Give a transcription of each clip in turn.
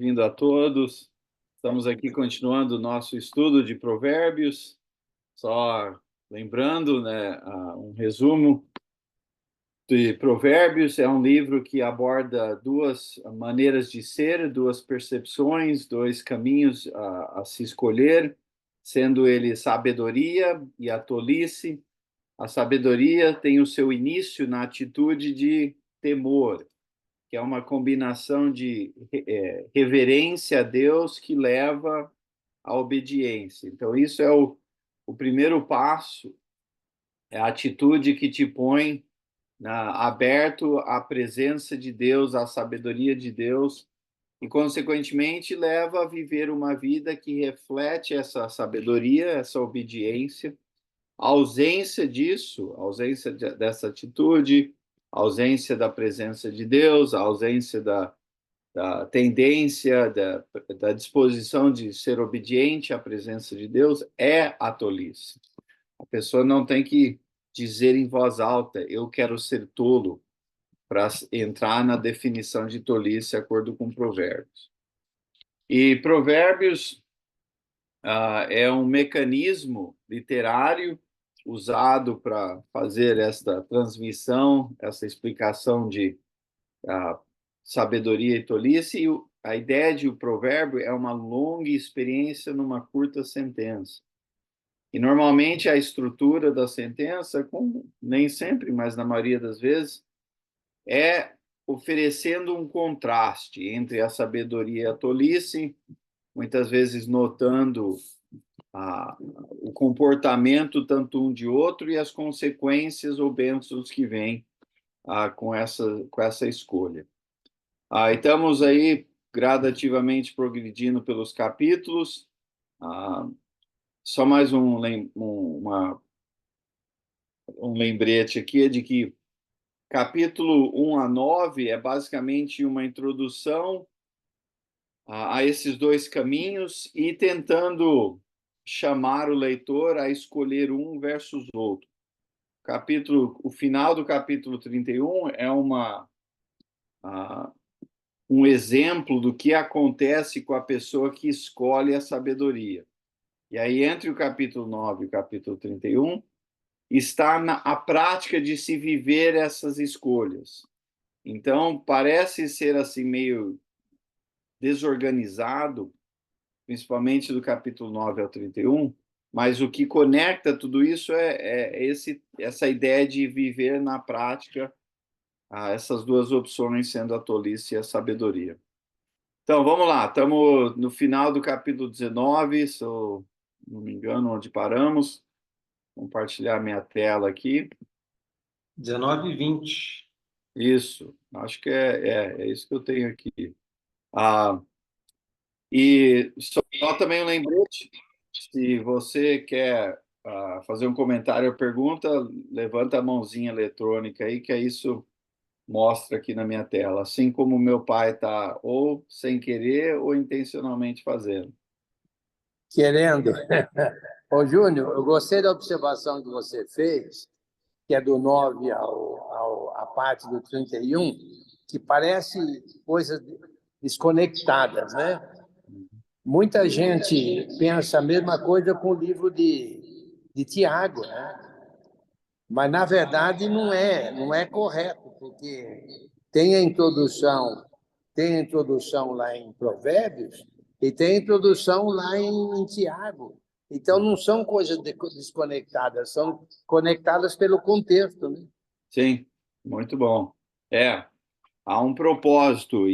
bem-vindo a todos. Estamos aqui continuando o nosso estudo de Provérbios. Só lembrando, né, um resumo de Provérbios. É um livro que aborda duas maneiras de ser, duas percepções, dois caminhos a se escolher, sendo ele sabedoria e a tolice. A sabedoria tem o seu início na atitude de temor, que é uma combinação de reverência a Deus que leva à obediência. Então, isso é o primeiro passo, é a atitude que te põe aberto à presença de Deus, à sabedoria de Deus, e, consequentemente, leva a viver uma vida que reflete essa sabedoria, essa obediência. A ausência disso, a ausência dessa atitude, a ausência da presença de Deus, a ausência da tendência, da disposição de ser obediente à presença de Deus, é a tolice. A pessoa não tem que dizer em voz alta, eu quero ser tolo, para entrar na definição de tolice, de acordo com Provérbios. E Provérbios é um mecanismo literário usado para fazer esta transmissão, essa explicação de sabedoria e tolice. E a ideia de o provérbio é uma longa experiência numa curta sentença. E normalmente a estrutura da sentença, nem sempre, mas na maioria das vezes, é oferecendo um contraste entre a sabedoria e a tolice, muitas vezes notando o comportamento tanto um de outro e as consequências ou bênçãos que vêm com essa escolha. E estamos aí gradativamente progredindo pelos capítulos. Só mais um lembrete aqui é de que capítulo 1 a 9 é basicamente uma introdução a esses dois caminhos e tentando chamar o leitor a escolher um versus outro. O final do capítulo 31 é um exemplo do que acontece com a pessoa que escolhe a sabedoria. E aí, entre o capítulo 9 e o capítulo 31, está a prática de se viver essas escolhas. Então, parece ser assim meio desorganizado, principalmente do capítulo 9 ao 31, mas o que conecta tudo isso é essa ideia de viver na prática essas duas opções, sendo a tolice e a sabedoria. Então, vamos lá, estamos no final do capítulo 19, se eu não me engano, onde paramos. Vou compartilhar minha tela aqui. 19 e 20. Isso, acho que é isso que eu tenho aqui. E só também um lembrete, se você quer fazer um comentário ou pergunta, levanta a mãozinha eletrônica aí, que é isso mostra aqui na minha tela, assim como o meu pai está ou sem querer ou intencionalmente fazendo. Querendo. Ô, Júnior, eu gostei da observação que você fez, que é do 9 à parte do 31, que parece coisas desconectadas, né? Muita gente pensa a mesma coisa com o livro de Tiago, né? Mas, na verdade, não é correto, porque tem a introdução lá em Provérbios e tem a introdução lá em Tiago. Então, não são coisas desconectadas, são conectadas pelo contexto, né? Sim, muito bom. Há um propósito,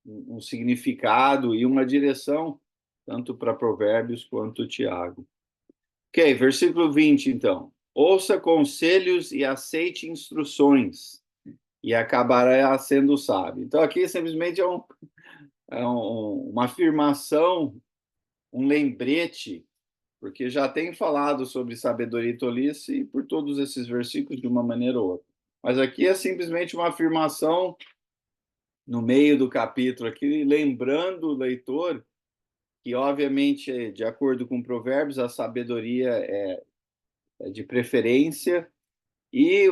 um significado e uma direção, tanto para Provérbios quanto Tiago. Ok, versículo 20, então. Ouça conselhos e aceite instruções, e acabará sendo sábio. Então, aqui simplesmente uma afirmação, um lembrete, porque já tem falado sobre sabedoria e tolice por todos esses versículos de uma maneira ou outra. Mas aqui é simplesmente uma afirmação no meio do capítulo aqui, lembrando o leitor que, obviamente, de acordo com Provérbios, a sabedoria é de preferência e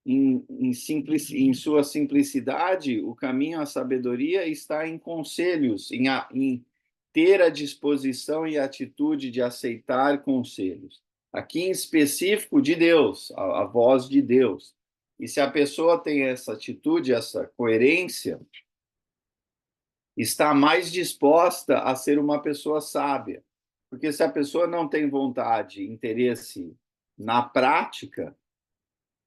em sua simplicidade, o caminho à sabedoria está em conselhos, em ter a disposição e a atitude de aceitar conselhos. Aqui em específico de Deus, a voz de Deus. E se a pessoa tem essa atitude, essa coerência, está mais disposta a ser uma pessoa sábia. Porque se a pessoa não tem vontade, interesse na prática,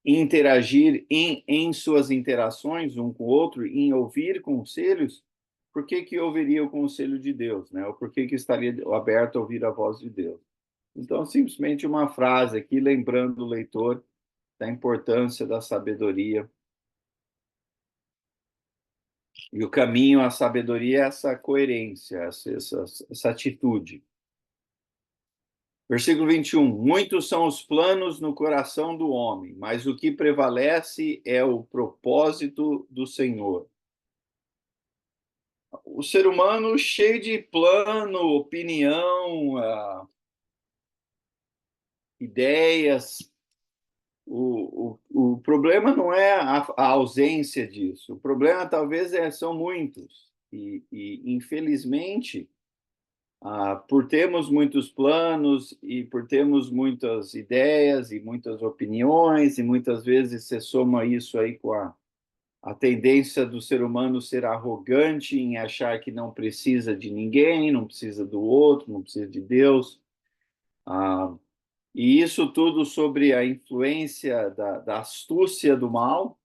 interagir em suas interações um com o outro, em ouvir conselhos, por que ouviria o conselho de Deus, né? Ou por que estaria aberto a ouvir a voz de Deus? Então, simplesmente uma frase aqui, lembrando o leitor da importância da sabedoria. E o caminho à sabedoria é essa coerência, essa atitude. Versículo 21. Muitos são os planos no coração do homem, mas o que prevalece é o propósito do Senhor. O ser humano cheio de plano, opinião, ideias. O problema não é a ausência disso. O problema talvez são muitos. E infelizmente, por termos muitos planos e por termos muitas ideias e muitas opiniões, e muitas vezes você soma isso aí com a tendência do ser humano ser arrogante em achar que não precisa de ninguém, não precisa do outro, não precisa de Deus. E isso tudo sobre a influência da astúcia do mal.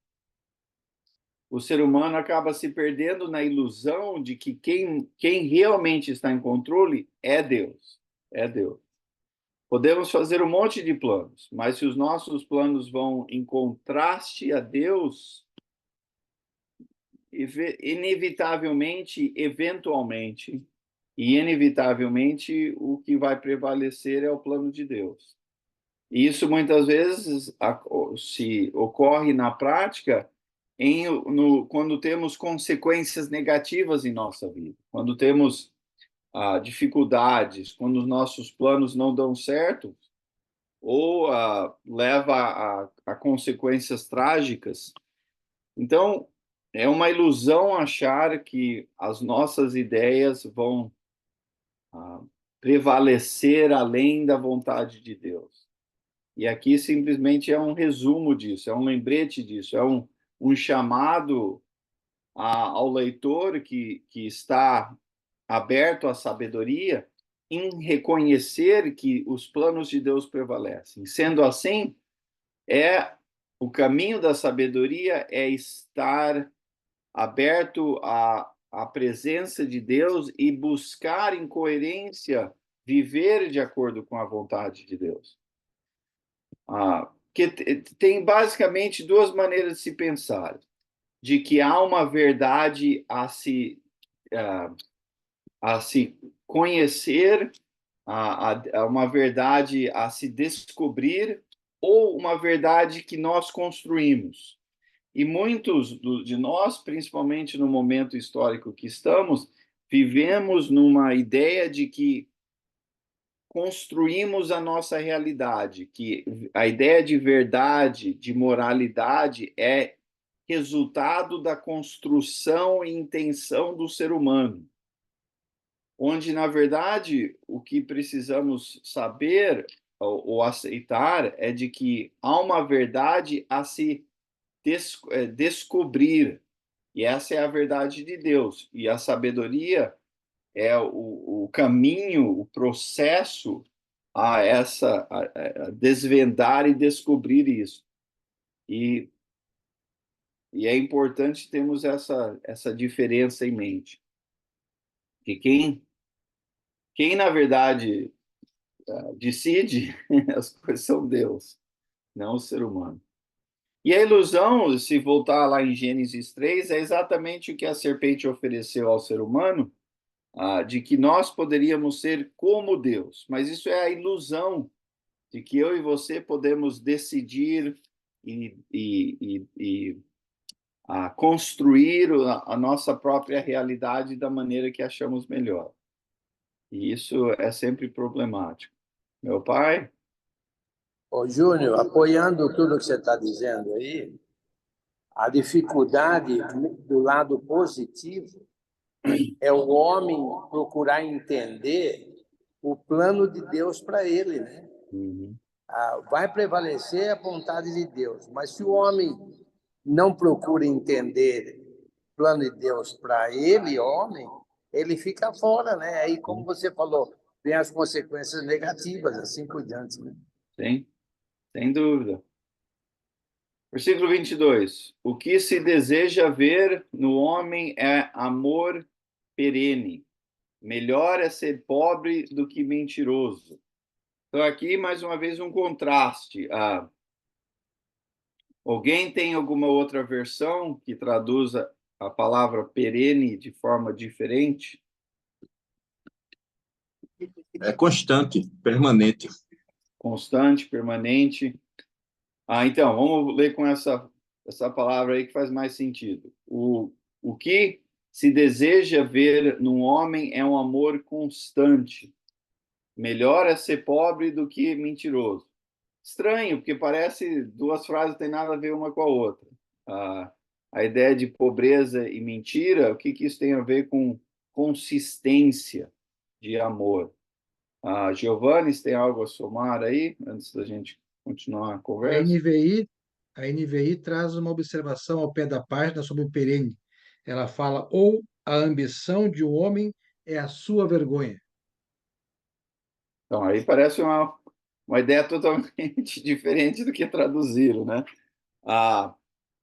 O ser humano acaba se perdendo na ilusão de que quem realmente está em controle é Deus. É Deus. Podemos fazer um monte de planos, mas se os nossos planos vão em contraste a Deus, inevitavelmente, eventualmente, e inevitavelmente, o que vai prevalecer é o plano de Deus. E isso muitas vezes se ocorre na prática quando temos consequências negativas em nossa vida, quando temos dificuldades, quando os nossos planos não dão certo, ou leva a consequências trágicas. Então, é uma ilusão achar que as nossas ideias vão prevalecer além da vontade de Deus. E aqui simplesmente é um resumo disso, é um lembrete disso, é um chamado ao leitor que está aberto à sabedoria em reconhecer que os planos de Deus prevalecem. Sendo assim, o caminho da sabedoria é estar aberto à presença de Deus e buscar em coerência viver de acordo com a vontade de Deus. Que tem basicamente duas maneiras de se pensar: de que há uma verdade a se conhecer, uma verdade a se descobrir, ou uma verdade que nós construímos. E muitos de nós, principalmente no momento histórico que estamos, vivemos numa ideia de que construímos a nossa realidade, que a ideia de verdade, de moralidade é resultado da construção e intenção do ser humano. Onde, na verdade, o que precisamos saber ou aceitar é de que há uma verdade a se descobrir, e essa é a verdade de Deus, e a sabedoria é o caminho, o processo a desvendar e descobrir isso. E é importante termos essa diferença em mente. Que quem na verdade, decide as coisas são Deus, não o ser humano. E a ilusão, se voltar lá em Gênesis 3, é exatamente o que a serpente ofereceu ao ser humano, de que nós poderíamos ser como Deus. Mas isso é a ilusão de que eu e você podemos decidir e construir a nossa própria realidade da maneira que achamos melhor. E isso é sempre problemático. Meu pai? Ô, Júnior, apoiando tudo que você está dizendo aí, a dificuldade do lado positivo é o homem procurar entender o plano de Deus para ele, né? Uhum. Vai prevalecer a vontade de Deus, mas se o homem não procura entender o plano de Deus para ele, homem, ele fica fora, né? Aí, como você falou, vem as consequências negativas, assim por diante, né? Sim, sem dúvida. Versículo 22. O que se deseja ver no homem é amor perene. Melhor é ser pobre do que mentiroso. Então, aqui, mais uma vez, um contraste. Alguém tem alguma outra versão que traduza a palavra perene de forma diferente? É constante, permanente. Constante, permanente. Então, vamos ler com essa palavra aí que faz mais sentido. O que se deseja ver num homem é um amor constante. Melhor é ser pobre do que mentiroso. Estranho, porque parece duas frases não têm nada a ver uma com a outra. A ideia de pobreza e mentira, o que isso tem a ver com consistência de amor? Giovanni, tem algo a somar aí, antes da gente continuar a A conversa? NVI, a NVI traz uma observação ao pé da página sobre o perene. Ela fala: ou a ambição de um homem é a sua vergonha. Então, aí parece uma ideia totalmente diferente do que traduziram, né?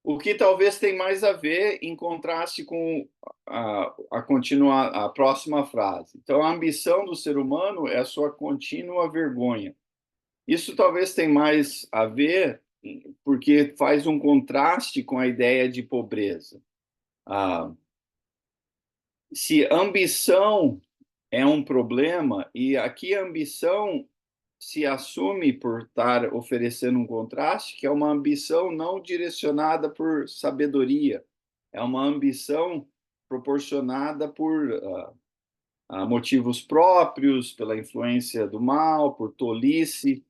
O que talvez tem mais a ver em contraste com a próxima frase. Então, a ambição do ser humano é a sua contínua vergonha. Isso talvez tem mais a ver porque faz um contraste com a ideia de pobreza. Se ambição é um problema, e aqui a ambição se assume por estar oferecendo um contraste, que é uma ambição não direcionada por sabedoria, é uma ambição proporcionada por motivos próprios, pela influência do mal, por tolice,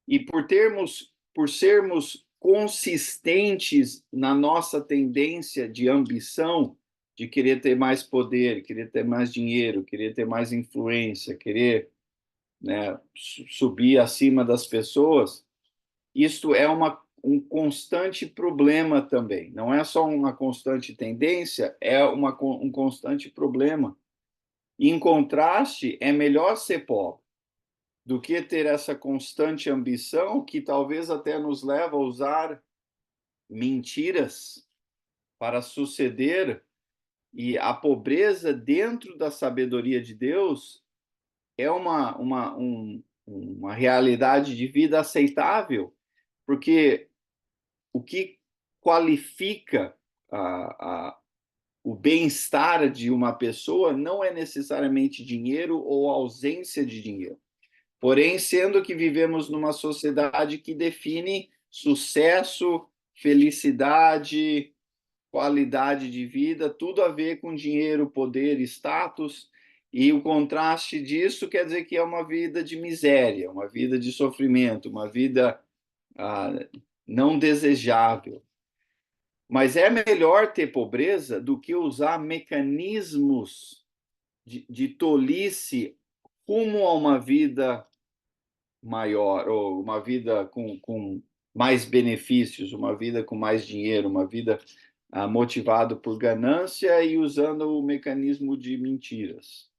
e por sermos consistentes na nossa tendência de ambição, de querer ter mais poder, querer ter mais dinheiro, querer ter mais influência, querer, né, subir acima das pessoas, isto é um constante problema também. Não é só uma constante tendência, é um constante problema. Em contraste, é melhor ser pobre do que ter essa constante ambição que talvez até nos leva a usar mentiras para suceder, e a pobreza dentro da sabedoria de Deus é uma realidade de vida aceitável, porque o que qualifica o bem-estar de uma pessoa não é necessariamente dinheiro ou ausência de dinheiro. Porém, sendo que vivemos numa sociedade que define sucesso, felicidade, qualidade de vida, tudo a ver com dinheiro, poder, status, e o contraste disso quer dizer que é uma vida de miséria, uma vida de sofrimento, uma vida não desejável. Mas é melhor ter pobreza do que usar mecanismos de tolice rumo a uma vida maior, ou uma vida com mais benefícios, uma vida com mais dinheiro, uma vida motivado por ganância e usando o mecanismo de mentiras.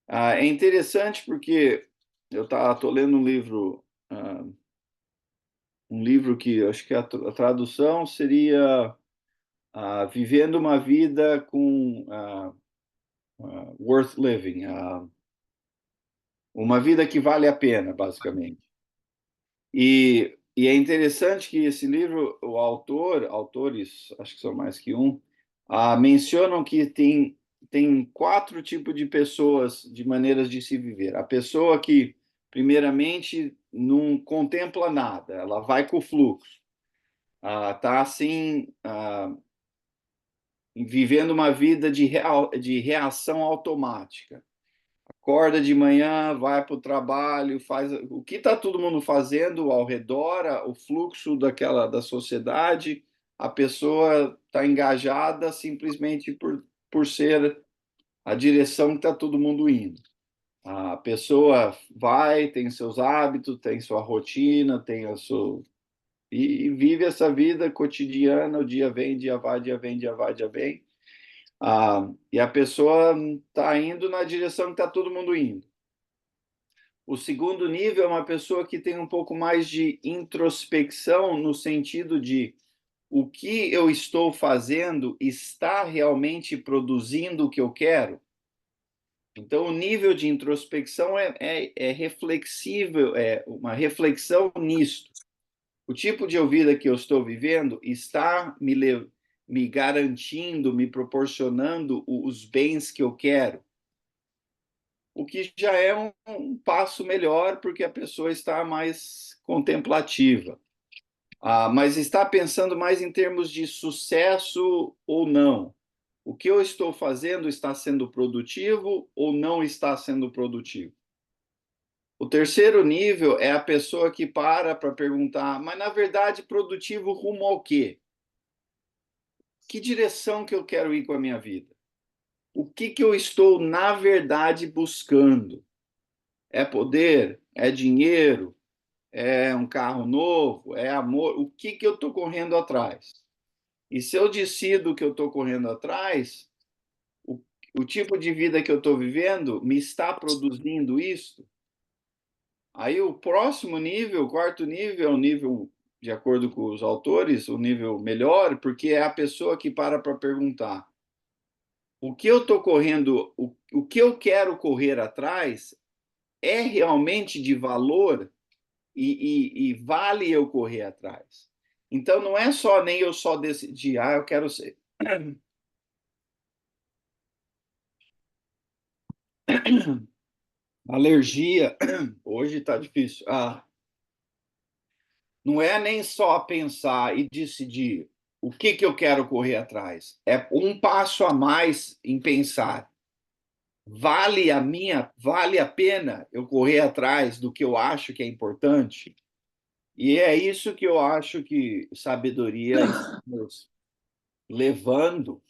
É interessante porque eu estou lendo um livro que acho que a tradução seria Vivendo uma Vida com Worth Living, uma vida que vale a pena, basicamente. E é interessante que esse livro, autores, acho que são mais que um, mencionam que tem quatro tipos de pessoas, de maneiras de se viver. A pessoa que, primeiramente, não contempla nada, ela vai com o fluxo. Está assim, vivendo uma vida de reação automática. acorda de manhã, vai para o trabalho, faz o que está todo mundo fazendo ao redor, o fluxo da sociedade, a pessoa está engajada simplesmente por ser a direção que está todo mundo indo. A pessoa vai, tem seus hábitos, tem sua rotina, tem a sua... E vive essa vida cotidiana, o dia vem, dia vai, dia vem, dia vai, dia vem. E a pessoa está indo na direção que está todo mundo indo. O segundo nível é uma pessoa que tem um pouco mais de introspecção, no sentido de o que eu estou fazendo está realmente produzindo o que eu quero? Então, o nível de introspecção é reflexível, é uma reflexão nisto. O tipo de vida que eu estou vivendo está me garantindo, me proporcionando os bens que eu quero? O que já é um passo melhor, porque a pessoa está mais contemplativa. Mas está pensando mais em termos de sucesso ou não? O que eu estou fazendo está sendo produtivo ou não está sendo produtivo? O terceiro nível é a pessoa que para perguntar, mas na verdade produtivo rumo ao quê? Que direção que eu quero ir com a minha vida? O que eu estou na verdade buscando? É poder? É dinheiro? É um carro novo? É amor? O que eu estou correndo atrás? E se eu decido que eu estou correndo atrás, o tipo de vida que eu estou vivendo me está produzindo isso? Aí o próximo nível, o quarto nível, é o nível, de acordo com os autores, o nível melhor, porque é a pessoa que para perguntar: o que eu estou correndo, o que eu quero correr atrás é realmente de valor e vale eu correr atrás? Então não é só nem eu só decidir, eu quero ser. Alergia, hoje está difícil. Não é nem só pensar e decidir o que eu quero correr atrás. É um passo a mais em pensar. Vale a pena eu correr atrás do que eu acho que é importante? E é isso que eu acho que sabedoria está nos levando,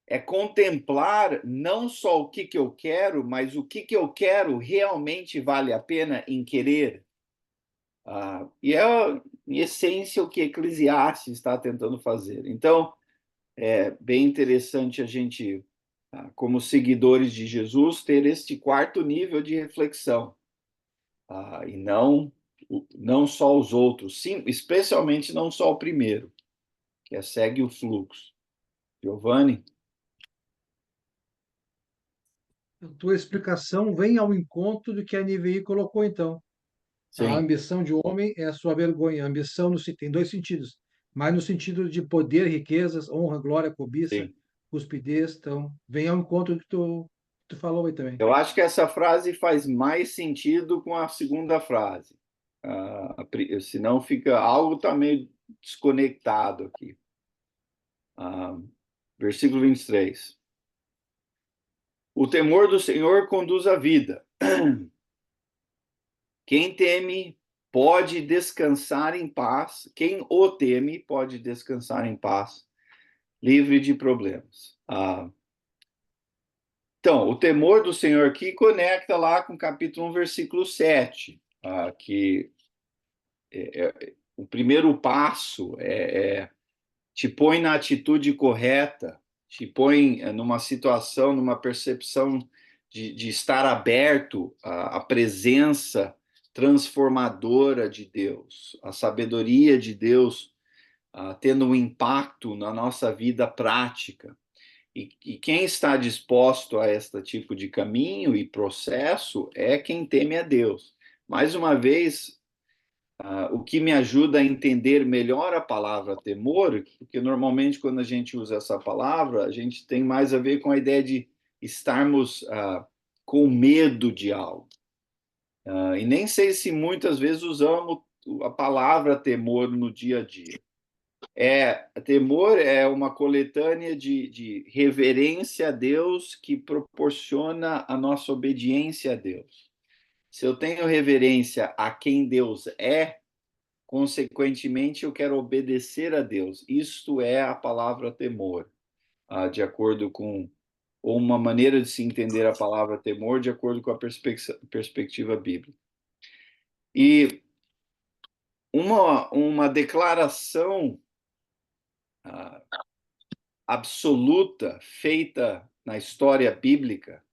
é contemplar não só o que eu quero, mas o que eu quero realmente vale a pena em querer. E é, em essência, o que Eclesiastes está tentando fazer. Então, é bem interessante a gente, como seguidores de Jesus, ter este quarto nível de reflexão. E não só os outros, sim, especialmente não só o primeiro, que é segue o fluxo. Giovanni? A tua explicação vem ao encontro do que a NVI colocou, então. A Sim, ambição de um homem é a sua vergonha. A ambição tem dois sentidos, mas no sentido de poder, riquezas, honra, glória, cobiça, sim. cuspidez. Então, vem ao encontro do que tu falou aí também. Eu acho que essa frase faz mais sentido com a segunda frase. Senão fica algo está meio desconectado aqui. Versículo 23. O temor do Senhor conduz à vida. Quem teme pode descansar em paz. Quem o teme pode descansar em paz, livre de problemas. Então, o temor do Senhor aqui conecta lá com o capítulo 1, versículo 7, que o primeiro passo te põe na atitude correta, te põe numa situação, numa percepção de estar aberto à presença transformadora de Deus, a sabedoria de Deus tendo um impacto na nossa vida prática. E quem está disposto a este tipo de caminho e processo é quem teme a Deus. Mais uma vez, o que me ajuda a entender melhor a palavra temor, porque normalmente quando a gente usa essa palavra, a gente tem mais a ver com a ideia de estarmos com medo de algo. E nem sei se muitas vezes usamos a palavra temor no dia a dia. Temor é uma coletânea de reverência a Deus que proporciona a nossa obediência a Deus. Se eu tenho reverência a quem Deus é, consequentemente eu quero obedecer a Deus. Isto é a palavra temor, de acordo com ou uma maneira de se entender a palavra temor, de acordo com a perspectiva bíblica. E uma declaração absoluta feita na história bíblica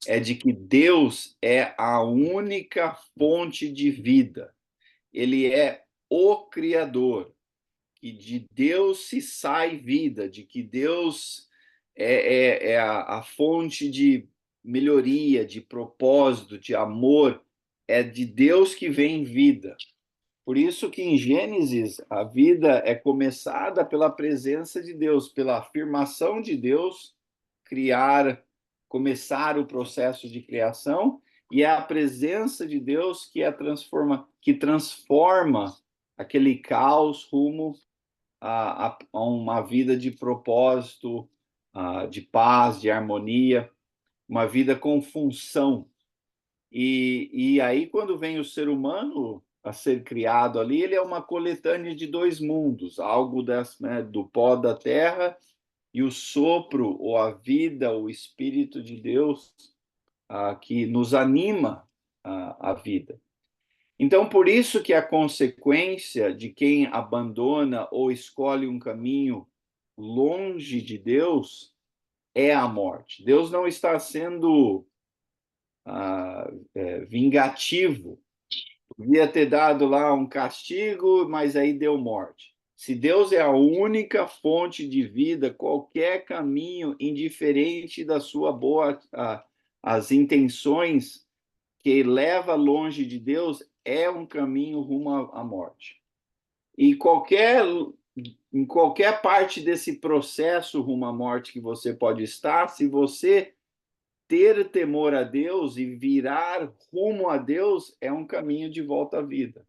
é de que Deus é a única fonte de vida. Ele é o Criador. E de Deus se sai vida, de que Deus é a fonte de melhoria, de propósito, de amor. É de Deus que vem vida. Por isso que em Gênesis a vida é começada pela presença de Deus, pela afirmação de Deus, começar o processo de criação, e é a presença de Deus que transforma aquele caos rumo a uma vida de propósito, de paz, de harmonia, uma vida com função. E aí, quando vem o ser humano a ser criado ali, ele é uma coletânea de dois mundos, algo do pó da terra e o sopro, ou a vida, o Espírito de Deus, que nos anima a vida. Então, por isso que a consequência de quem abandona ou escolhe um caminho longe de Deus é a morte. Deus não está sendo vingativo. Podia ter dado lá um castigo, mas aí deu morte. Se Deus é a única fonte de vida, qualquer caminho, indiferente da sua as intenções que leva longe de Deus, é um caminho rumo à morte. E em qualquer parte desse processo rumo à morte que você pode estar, se você ter temor a Deus e virar rumo a Deus, é um caminho de volta à vida.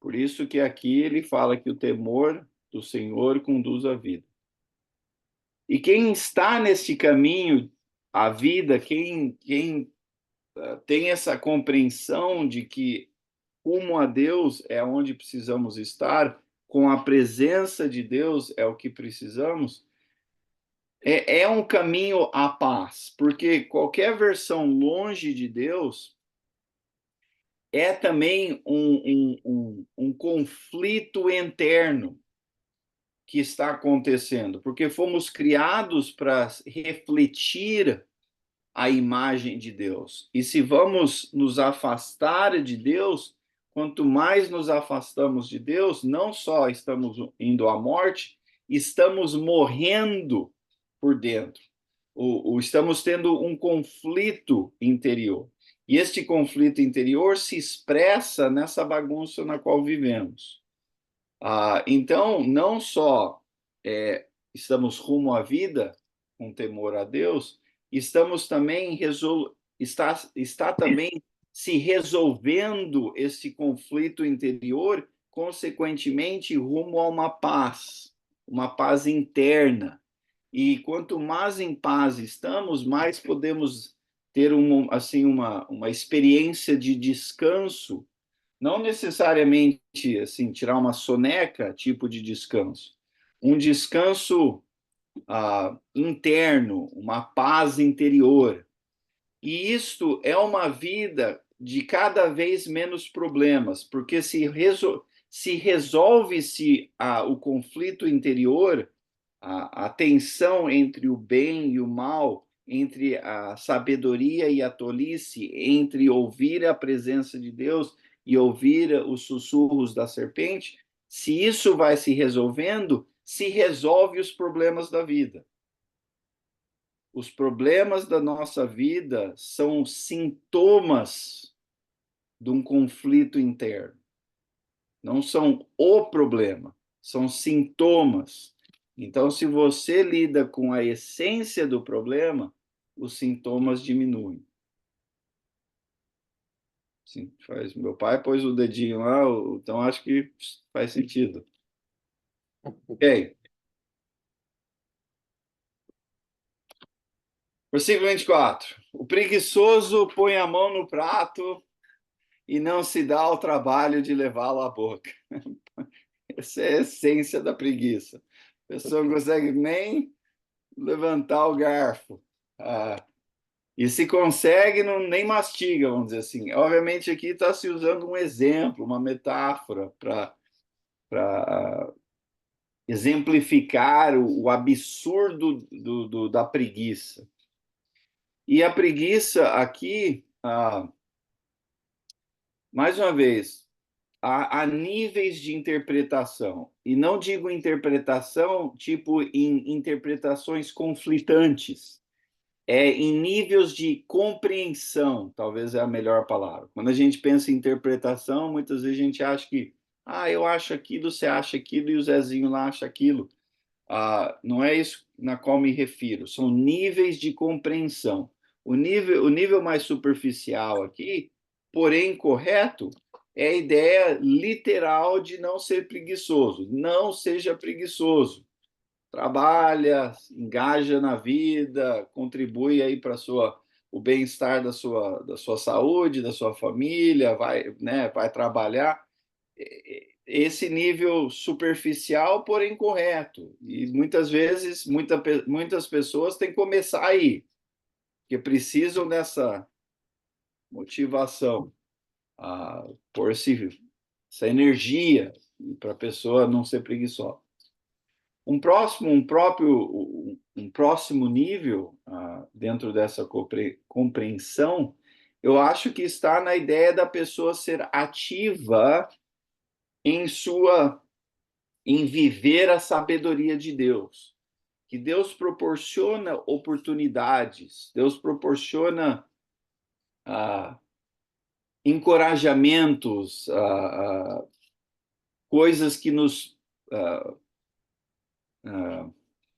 Por isso que aqui ele fala que o temor do Senhor conduz à vida. E quem está neste caminho, a vida, quem tem essa compreensão de que rumo a Deus é onde precisamos estar, com a presença de Deus é o que precisamos, é um caminho à paz, porque qualquer versão longe de Deus é também um conflito interno que está acontecendo, porque fomos criados para refletir a imagem de Deus. E se vamos nos afastar de Deus, quanto mais nos afastamos de Deus, não só estamos indo à morte, estamos morrendo por dentro. Estamos tendo um conflito interior. E este conflito interior se expressa nessa bagunça na qual vivemos. Então, não só estamos rumo à vida, com temor a Deus, estamos também está também se resolvendo esse conflito interior, consequentemente, rumo a uma paz interna. E quanto mais em paz estamos, mais podemos ter uma experiência de descanso, não necessariamente assim tirar uma soneca, tipo de descanso, um descanso interno, uma paz interior. E isto é uma vida de cada vez menos problemas, porque se resolve-se o conflito interior, a tensão entre o bem e o mal, entre a sabedoria e a tolice, entre ouvir a presença de Deus e ouvir os sussurros da serpente, se isso vai se resolvendo, se resolve os problemas da vida. Os problemas da nossa vida são sintomas de um conflito interno. Não são o problema, são sintomas. Então, se você lida com a essência do problema, os sintomas diminuem. Sim, meu pai pôs o dedinho lá, então acho que faz sentido. Ok. Versículo 24. O preguiçoso põe a mão no prato e não se dá ao trabalho de levá-lo à boca. Essa é a essência da preguiça. A pessoa não consegue nem levantar o garfo. E se consegue, não, nem mastiga, vamos dizer assim. Obviamente, aqui está se usando um exemplo, uma metáfora para exemplificar o absurdo da preguiça. E a preguiça aqui, mais uma vez, há níveis de interpretação. E não digo interpretação tipo em interpretações conflitantes. É em níveis de compreensão, talvez é a melhor palavra. Quando a gente pensa em interpretação, muitas vezes a gente acha que, eu acho aquilo, você acha aquilo, e o Zezinho lá acha aquilo. Não é isso na qual me refiro, são níveis de compreensão. O nível mais superficial aqui, porém correto, é a ideia literal de não ser preguiçoso. Não seja preguiçoso. Trabalha, engaja na vida, contribui aí para o bem-estar da sua saúde, da sua família, vai trabalhar. Esse nível superficial, porém correto. E muitas vezes, muitas pessoas têm que começar aí, que precisam dessa motivação, por essa energia para a pessoa não ser preguiçosa. Um próximo nível dentro dessa compreensão, eu acho que está na ideia da pessoa ser ativa em viver a sabedoria de Deus. Que Deus proporciona oportunidades, Deus proporciona encorajamentos, coisas que nos...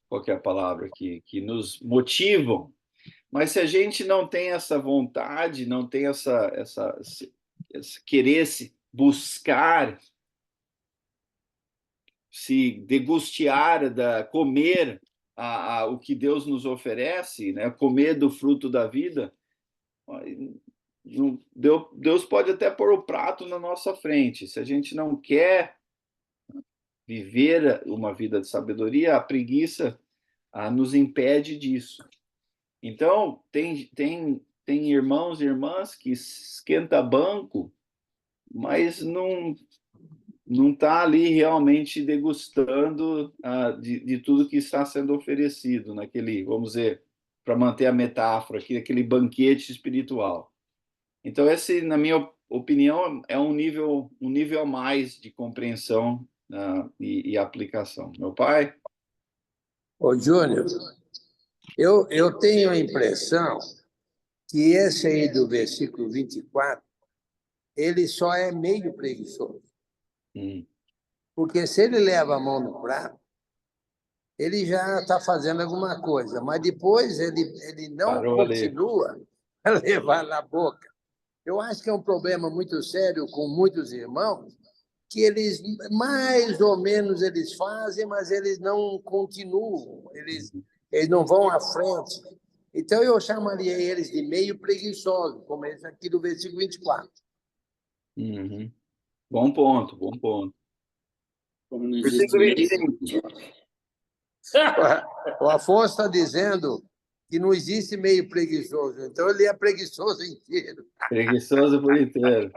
qual que é a palavra aqui? Que nos motivam. Mas se a gente não tem essa vontade, não tem essa querer se buscar, se degustear, comer o que Deus nos oferece, né? Comer do fruto da vida, Deus pode até pôr o prato na nossa frente. Se a gente não quer viver uma vida de sabedoria, a preguiça nos impede disso. Então, tem irmãos e irmãs que esquenta banco, mas não está ali realmente degustando de tudo que está sendo oferecido naquele, vamos dizer, para manter a metáfora aqui, aquele banquete espiritual. Então, esse, na minha opinião, é um nível a mais de compreensão e aplicação. Meu pai? Ô, Júnior, eu tenho a impressão que esse aí do versículo 24, ele só é meio preguiçoso. Porque se ele leva a mão no prato, ele já está fazendo alguma coisa, mas depois ele não Parou ali. continua a levar na boca. Eu acho que é um problema muito sério com muitos irmãos, que eles mais ou menos eles fazem, mas eles não continuam, eles não vão à frente. Então eu chamaria eles de meio preguiçosos, como esse aqui do versículo 24. Uhum. Bom ponto, bom ponto. Como não existe Versículo meio 25. O Afonso está dizendo que não existe meio preguiçoso, então ele é preguiçoso inteiro. Preguiçoso por inteiro.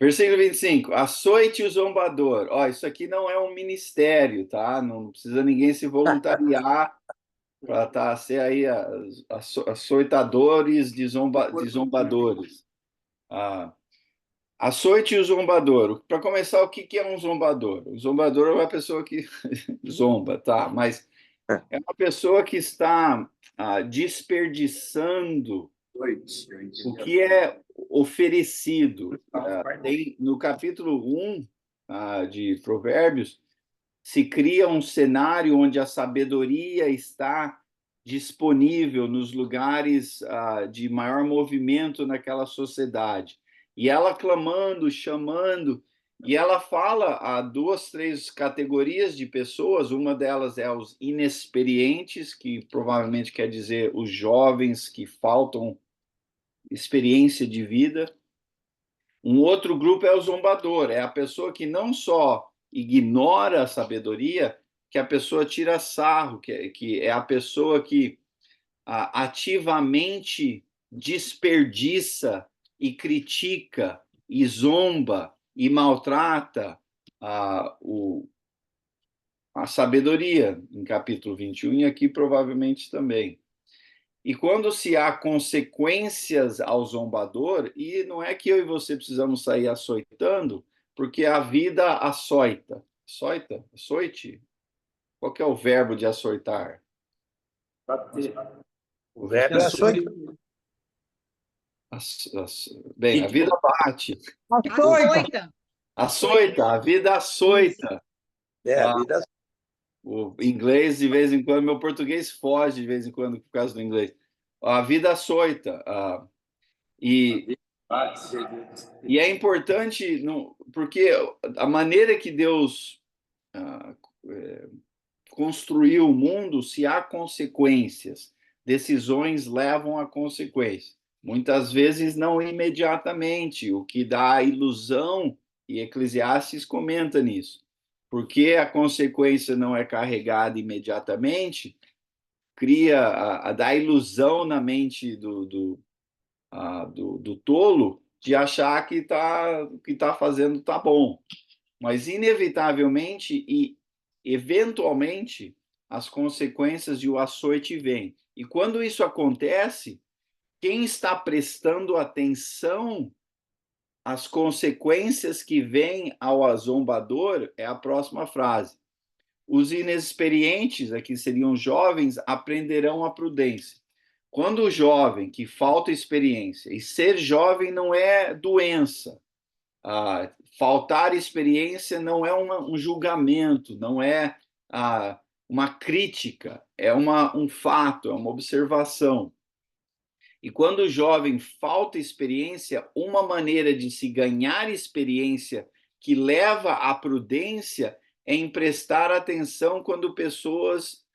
Versículo 25. Açoite o zombador. Ó, isso aqui não é um ministério, tá? Não precisa ninguém se voluntariar para ser aí açoitadores de zombadores. Açoite o zombador. Para começar, o que é um zombador? O zombador é uma pessoa que zomba, tá? Mas é uma pessoa que está desperdiçando o que é oferecido. No capítulo 1 de Provérbios, se cria um cenário onde a sabedoria está disponível nos lugares de maior movimento naquela sociedade. E ela clamando, chamando, E ela fala a 2, 3 categorias de pessoas. Uma delas é os inexperientes, que provavelmente quer dizer os jovens que faltam experiência de vida. Um outro grupo é o zombador, é a pessoa que não só ignora a sabedoria, que a pessoa tira sarro, que é a pessoa que ativamente desperdiça e critica e zomba e maltrata a sabedoria, em capítulo 21, e aqui provavelmente também. E quando se há consequências ao zombador, e não é que eu e você precisamos sair açoitando, porque a vida açoita. Açoita? Açoite? Qual que é o verbo de açoitar? O verbo é açoite. Bem, a vida bate. Açoita. Açoita, a vida açoita. A vida. O inglês, de vez em quando, meu português foge de vez em quando por causa do inglês. A vida açoita. E é importante, porque a maneira que Deus construiu o mundo, se há consequências, decisões levam a consequências. Muitas vezes não imediatamente, o que dá a ilusão, e Eclesiastes comenta nisso. Porque a consequência não é carregada imediatamente, dá a ilusão na mente do tolo de achar que tá fazendo tá bom. Mas, inevitavelmente e eventualmente, as consequências de o açoite vêm. E quando isso acontece, quem está prestando atenção às consequências que vêm ao zombador é a próxima frase. Os inexperientes, aqui seriam jovens, aprenderão a prudência. Quando o jovem que falta experiência, e ser jovem não é doença, faltar experiência não é um julgamento, não é uma crítica, é um fato, é uma observação. E quando o jovem falta experiência, uma maneira de se ganhar experiência que leva à prudência é em prestar atenção quando pessoas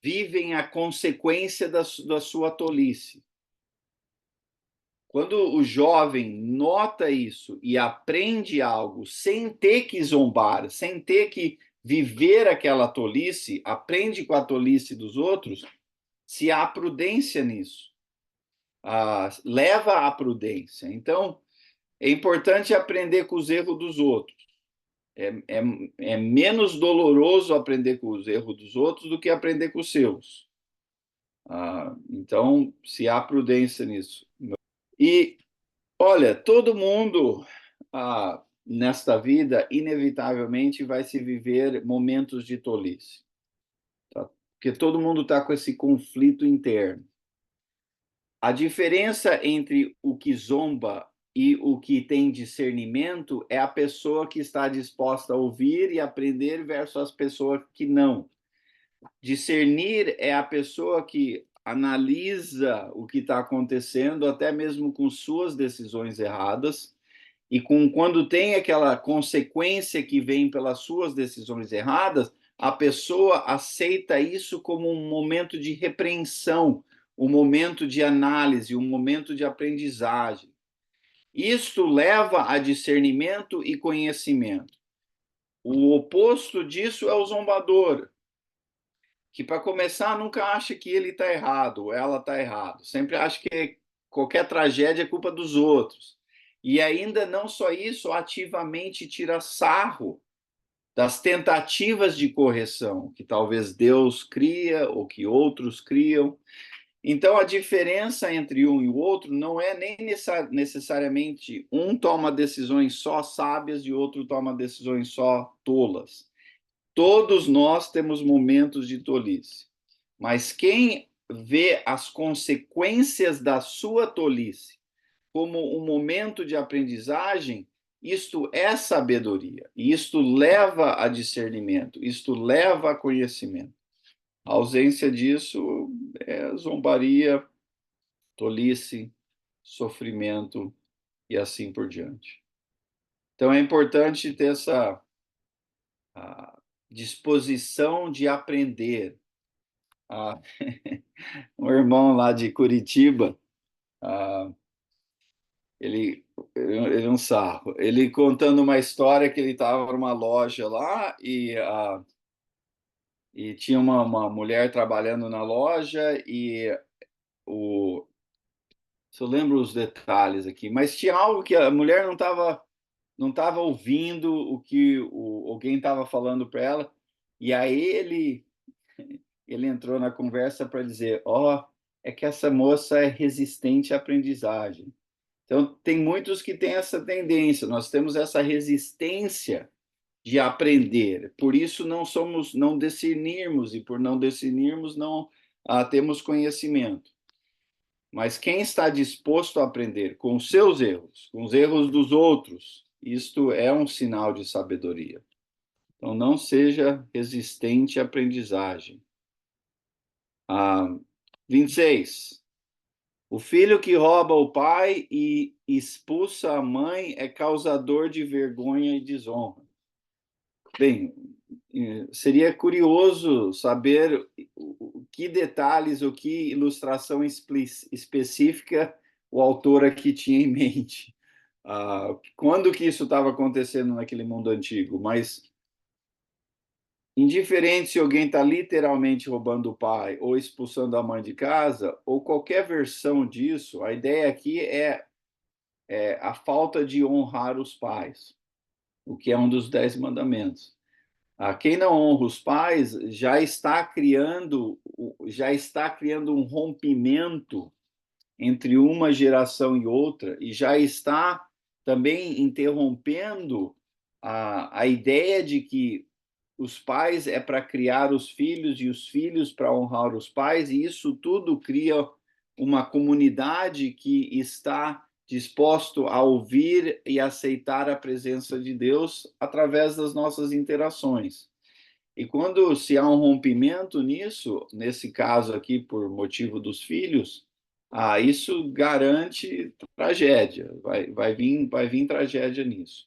vivem a consequência da sua tolice. Quando o jovem nota isso e aprende algo sem ter que zombar, sem ter que viver aquela tolice, aprende com a tolice dos outros, se há prudência nisso. Leva à prudência. Então, é importante aprender com os erros dos outros. É menos doloroso aprender com os erros dos outros do que aprender com os seus. Então, se há prudência nisso. E, olha, todo mundo nesta vida, inevitavelmente, vai se viver momentos de tolice. Tá? Porque todo mundo está com esse conflito interno. A diferença entre o que zomba e o que tem discernimento é a pessoa que está disposta a ouvir e aprender versus as pessoas que não. Discernir é a pessoa que analisa o que está acontecendo, até mesmo com suas decisões erradas, e quando tem aquela consequência que vem pelas suas decisões erradas, a pessoa aceita isso como um momento de repreensão, um momento de análise, um momento de aprendizagem. Isto leva a discernimento e conhecimento. O oposto disso é o zombador, que, para começar, nunca acha que ele está errado ou ela está errado. Sempre acha que qualquer tragédia é culpa dos outros. E ainda não só isso, ativamente tira sarro das tentativas de correção que talvez Deus cria ou que outros criam. Então, a diferença entre um e o outro não é nem necessariamente um toma decisões só sábias e outro toma decisões só tolas. Todos nós temos momentos de tolice, mas quem vê as consequências da sua tolice como um momento de aprendizagem, isto é sabedoria, e isto leva a discernimento, isto leva a conhecimento. A ausência disso é zombaria, tolice, sofrimento e assim por diante. Então, é importante ter essa disposição de aprender. Um irmão lá de Curitiba, ele é um sarro. Ele contando uma história que ele estava numa loja lá e tinha uma mulher trabalhando na loja e se eu lembro os detalhes aqui, mas tinha algo que a mulher não estava ouvindo o que alguém estava falando para ela, e aí ele entrou na conversa para dizer, é que essa moça é resistente à aprendizagem. Então, tem muitos que têm essa tendência, nós temos essa resistência de aprender, por isso não discernirmos, e por não discernirmos, não temos conhecimento. Mas quem está disposto a aprender com os seus erros, com os erros dos outros, isto é um sinal de sabedoria. Então, não seja resistente à aprendizagem. 26. O filho que rouba o pai e expulsa a mãe é causador de vergonha e desonra. Bem, seria curioso saber que detalhes, ou que ilustração específica o autor aqui tinha em mente. Quando que isso estava acontecendo naquele mundo antigo? Mas, indiferente se alguém está literalmente roubando o pai ou expulsando a mãe de casa, ou qualquer versão disso, a ideia aqui é a falta de honrar os pais, o que é um dos 10 mandamentos. Quem não honra os pais já está criando um rompimento entre uma geração e outra, e já está também interrompendo a ideia de que os pais é para criar os filhos e os filhos para honrar os pais, e isso tudo cria uma comunidade que está disposto a ouvir e aceitar a presença de Deus através das nossas interações. E quando se há um rompimento nisso, nesse caso aqui por motivo dos filhos, isso garante tragédia, vai vir tragédia nisso.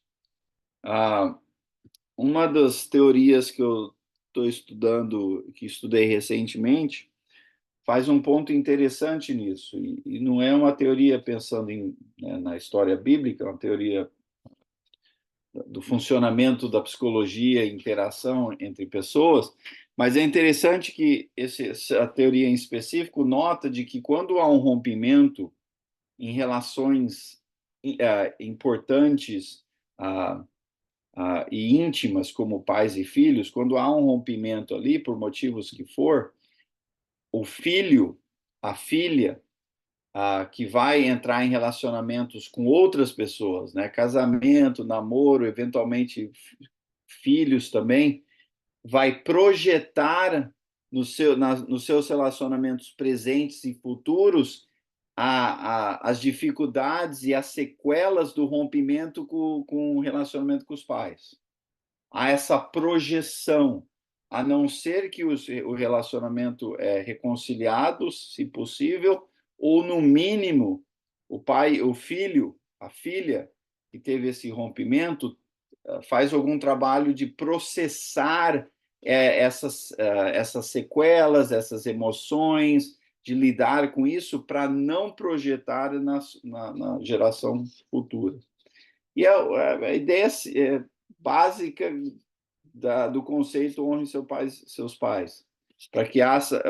Uma das teorias que eu estou estudando, que estudei recentemente, faz um ponto interessante nisso, e não é uma teoria pensando na história bíblica, é uma teoria do funcionamento da psicologia e interação entre pessoas, mas é interessante que essa teoria em específico nota de que quando há um rompimento em relações importantes e íntimas, como pais e filhos, quando há um rompimento ali, por motivos que for, o filho, a filha, que vai entrar em relacionamentos com outras pessoas, né? Casamento, namoro, eventualmente filhos também, vai projetar nos seus relacionamentos presentes e futuros as dificuldades e as sequelas do rompimento com o relacionamento com os pais. Há essa projeção, a não ser que o relacionamento é reconciliado, se possível, ou no mínimo o filho, a filha que teve esse rompimento faz algum trabalho de processar essas sequelas, essas emoções, de lidar com isso para não projetar na geração futura. E a ideia básica do conceito honre seus pais, para que haja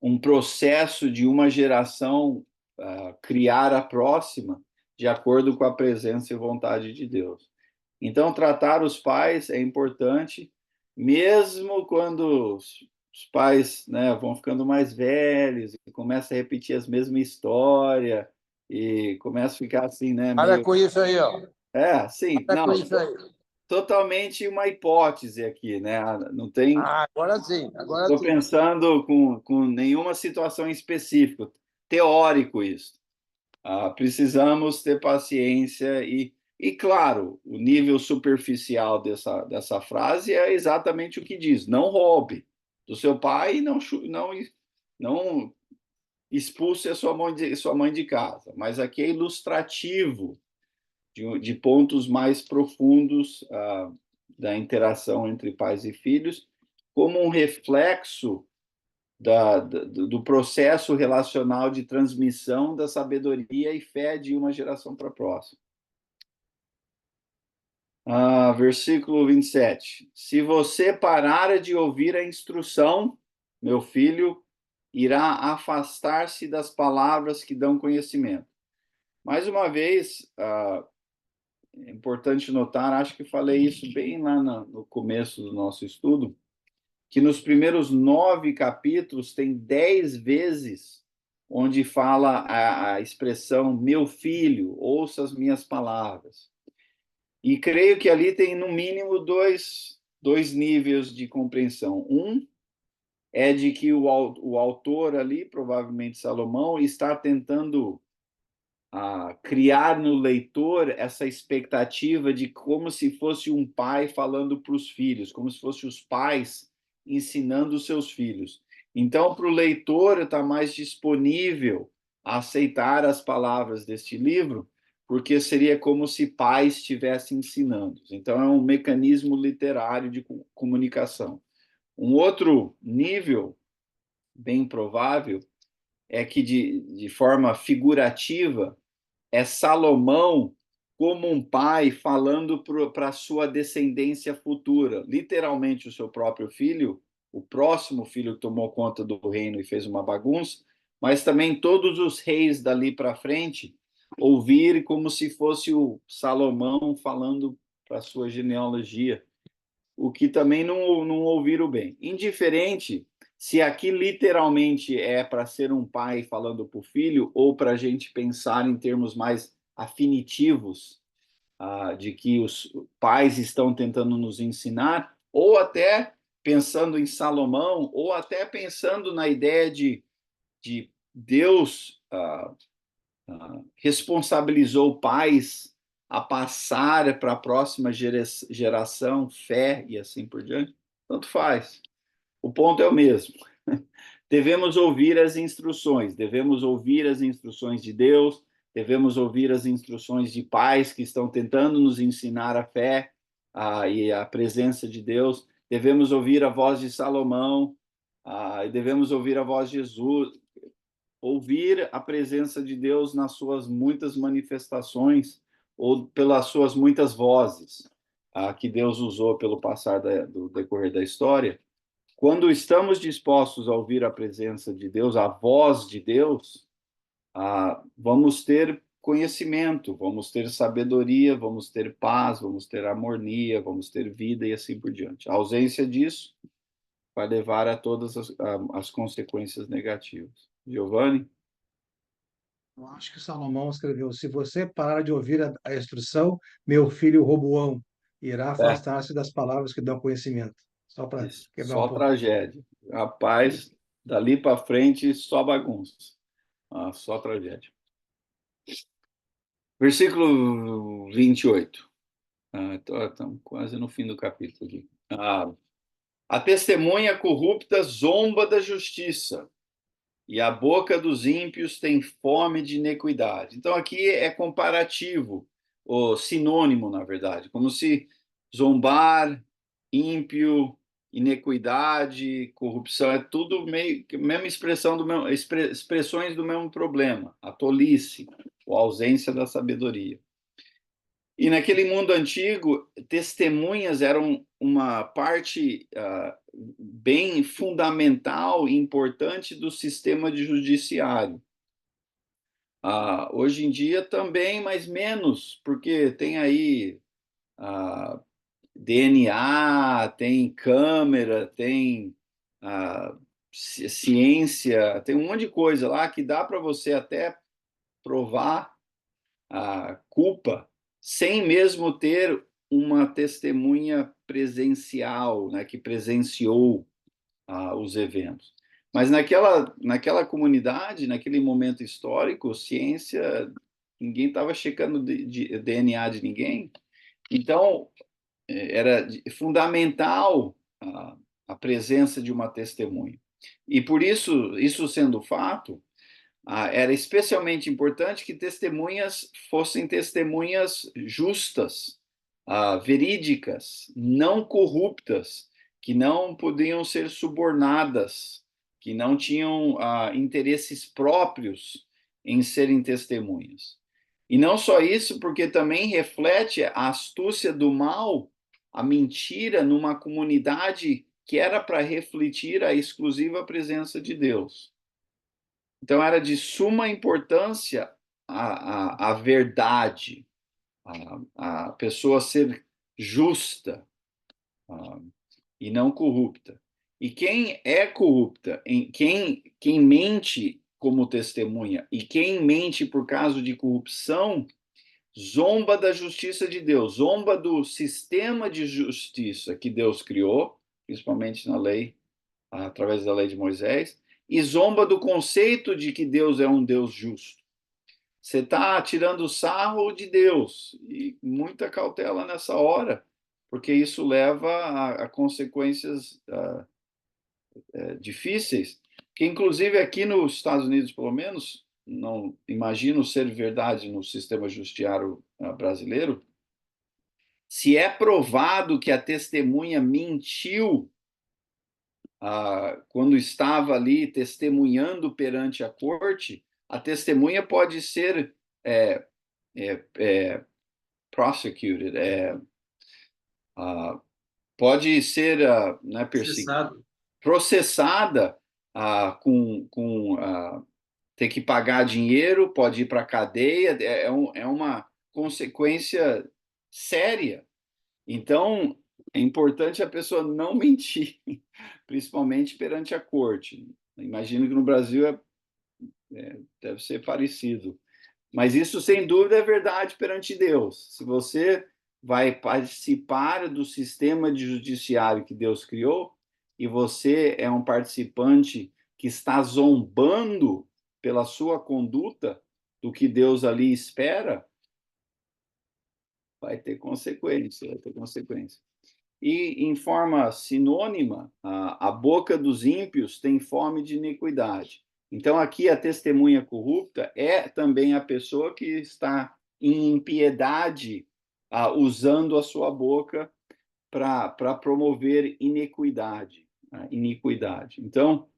um processo de uma geração criar a próxima de acordo com a presença e vontade de Deus. Então, tratar os pais é importante, mesmo quando os pais, né, vão ficando mais velhos e começam a repetir as mesmas histórias e começa a ficar assim, né, Para com isso aí, ó. Sim, Para não, com isso aí. totalmente uma hipótese aqui, né? Não tem. Agora sim, agora Estou sim. pensando com nenhuma situação específica, teórico isso. Precisamos ter paciência e, claro, o nível superficial dessa frase é exatamente o que diz: não roube do seu pai e não expulse a sua mãe de casa. Mas aqui é ilustrativo de pontos mais profundos da interação entre pais e filhos, como um reflexo do processo relacional de transmissão da sabedoria e fé de uma geração para a próxima. Versículo 27. Se você parar de ouvir a instrução, meu filho, irá afastar-se das palavras que dão conhecimento. Mais uma vez, é importante notar, acho que falei isso bem lá no começo do nosso estudo, que nos primeiros 9 capítulos tem 10 vezes onde fala a expressão meu filho, ouça as minhas palavras. E creio que ali tem, no mínimo, dois níveis de compreensão. Um é de que o autor ali, provavelmente Salomão, está tentando criar no leitor essa expectativa de como se fosse um pai falando para os filhos, como se fossem os pais ensinando os seus filhos. Então, para o leitor estar mais disponível a aceitar as palavras deste livro, porque seria como se pais estivessem ensinando. Então, é um mecanismo literário de comunicação. Um outro nível, bem provável, é que, de forma figurativa, é Salomão como um pai falando para a sua descendência futura, literalmente o seu próprio filho, o próximo filho que tomou conta do reino e fez uma bagunça, mas também todos os reis dali para frente ouvir como se fosse o Salomão falando para a sua genealogia, o que também não ouviram bem. Indiferente se aqui literalmente é para ser um pai falando para o filho ou para a gente pensar em termos mais afinitivos, de que os pais estão tentando nos ensinar, ou até pensando em Salomão, ou até pensando na ideia de Deus responsabilizou pais a passar para a próxima geração fé e assim por diante. Tanto faz. O ponto é o mesmo. Devemos ouvir as instruções de Deus, devemos ouvir as instruções de pais que estão tentando nos ensinar a fé e a presença de Deus, devemos ouvir a voz de Salomão, e devemos ouvir a voz de Jesus, ouvir a presença de Deus nas suas muitas manifestações ou pelas suas muitas vozes que Deus usou pelo passar do decorrer da história. Quando estamos dispostos a ouvir a presença de Deus, a voz de Deus, vamos ter conhecimento, vamos ter sabedoria, vamos ter paz, vamos ter harmonia, vamos ter vida e assim por diante. A ausência disso vai levar a todas as consequências negativas. Giovanni? Eu acho que Salomão escreveu: se você parar de ouvir a instrução, meu filho Roboão irá afastar-se das palavras que dão conhecimento. Só para quebrar um Só pouco. tragédia. Rapaz, dali para frente, só bagunça. Só tragédia. Versículo 28. Estamos quase no fim do capítulo aqui. A testemunha corrupta zomba da justiça, e a boca dos ímpios tem fome de iniquidade. Então, aqui é comparativo, ou sinônimo, na verdade, como se zombar, ímpio, iniquidade, corrupção, é tudo meio mesma expressão expressões do mesmo problema, a tolice, ou a ausência da sabedoria. E naquele mundo antigo, testemunhas eram uma parte bem fundamental e importante do sistema de judiciário. Hoje em dia também, mas menos, porque tem aí DNA, tem câmera, tem ciência, tem um monte de coisa lá que dá para você até provar a culpa sem mesmo ter uma testemunha presencial, né, que presenciou os eventos. Mas naquela comunidade, naquele momento histórico, ciência, ninguém estava checando DNA de ninguém. Então, era fundamental a presença de uma testemunha. E por isso sendo fato, era especialmente importante que testemunhas fossem testemunhas justas, verídicas, não corruptas, que não podiam ser subornadas, que não tinham interesses próprios em serem testemunhas. E não só isso, porque também reflete a astúcia do mal, a mentira numa comunidade que era para refletir a exclusiva presença de Deus. Então, era de suma importância a verdade, a pessoa ser justa e não corrupta. E quem é corrupta, quem mente como testemunha e quem mente por causa de corrupção, zomba da justiça de Deus, zomba do sistema de justiça que Deus criou, principalmente na lei, através da lei de Moisés, e zomba do conceito de que Deus é um Deus justo. Você está tirando sarro de Deus, e muita cautela nessa hora, porque isso leva a consequências difíceis, que inclusive aqui nos Estados Unidos, pelo menos, não imagino ser verdade no sistema judiciário brasileiro, se é provado que a testemunha mentiu quando estava ali testemunhando perante a corte, a testemunha pode ser prosecuted, pode ser processada com ter que pagar dinheiro, pode ir para a cadeia, é uma consequência séria. Então, é importante a pessoa não mentir, principalmente perante a corte. Imagino que no Brasil deve ser parecido. Mas isso, sem dúvida, é verdade perante Deus. Se você vai participar do sistema de judiciário que Deus criou, e você é um participante que está zombando pela sua conduta do que Deus ali espera, vai ter consequência, vai ter consequência. E, em forma sinônima, a boca dos ímpios tem fome de iniquidade. Então, aqui a testemunha corrupta é também a pessoa que está em impiedade, usando a sua boca para promover iniquidade. Então,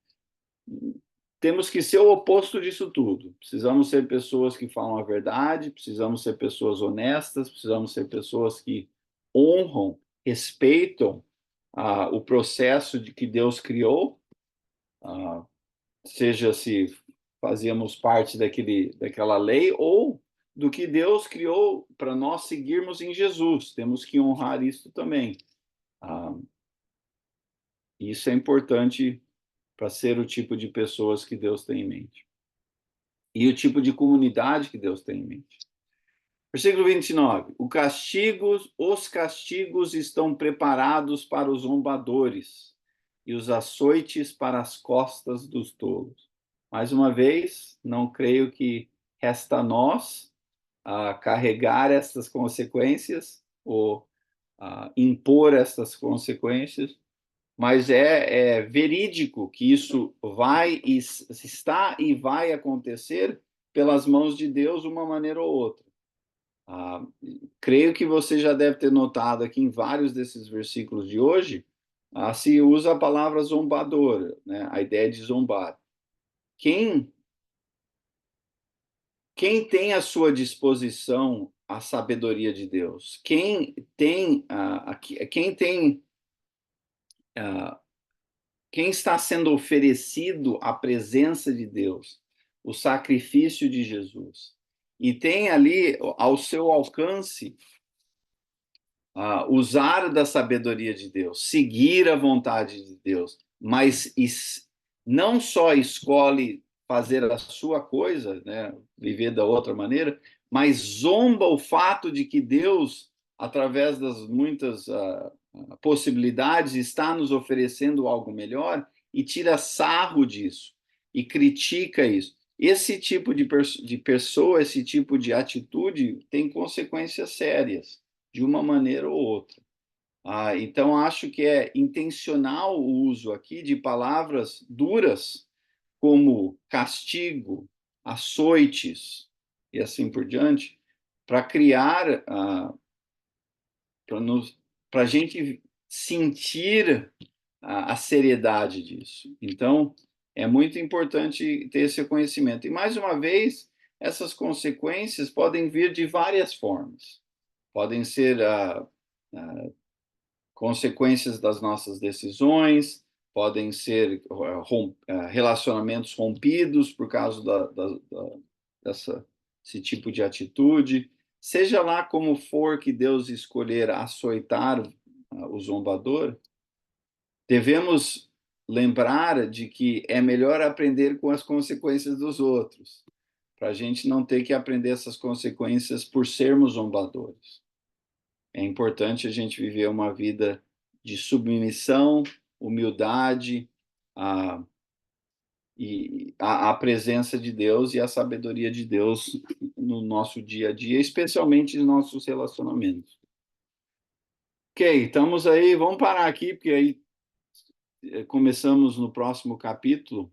temos que ser o oposto disso tudo. Precisamos ser pessoas que falam a verdade, precisamos ser pessoas honestas, precisamos ser pessoas que honram, respeitam o processo de que Deus criou, seja se fazíamos parte daquela lei ou do que Deus criou para nós seguirmos em Jesus. Temos que honrar isso também. Isso é importante para ser o tipo de pessoas que Deus tem em mente. E o tipo de comunidade que Deus tem em mente. Versículo 29. Os castigos estão preparados para os zombadores e os açoites para as costas dos tolos. Mais uma vez, não creio que resta a nós carregar estas consequências ou impor estas consequências, mas é verídico que isso está e vai acontecer pelas mãos de Deus de uma maneira ou outra. Creio que você já deve ter notado aqui em vários desses versículos de hoje, se usa a palavra zombadora, né? A ideia de zombar. Quem tem à sua disposição a sabedoria de Deus? Quem está sendo oferecido a presença de Deus, o sacrifício de Jesus, e tem ali ao seu alcance usar da sabedoria de Deus, seguir a vontade de Deus, mas não só escolhe fazer a sua coisa, né, viver da outra maneira, mas zomba o fato de que Deus, através das muitas possibilidades, está nos oferecendo algo melhor e tira sarro disso e critica isso. Esse tipo de pessoa, esse tipo de atitude tem consequências sérias, de uma maneira ou outra. Então, acho que é intencional o uso aqui de palavras duras, como castigo, açoites e assim por diante, para criar, para a gente sentir a seriedade disso. Então, é muito importante ter esse conhecimento. E, mais uma vez, essas consequências podem vir de várias formas. Podem ser consequências das nossas decisões, podem ser relacionamentos rompidos por causa desse tipo de atitude. Seja lá como for que Deus escolher açoitar o zombador, devemos lembrar de que é melhor aprender com as consequências dos outros, para a gente não ter que aprender essas consequências por sermos zombadores. É importante a gente viver uma vida de submissão, humildade, e a presença de Deus e a sabedoria de Deus no nosso dia a dia, especialmente nos nossos relacionamentos. Ok, estamos aí, vamos parar aqui, porque aí começamos no próximo capítulo,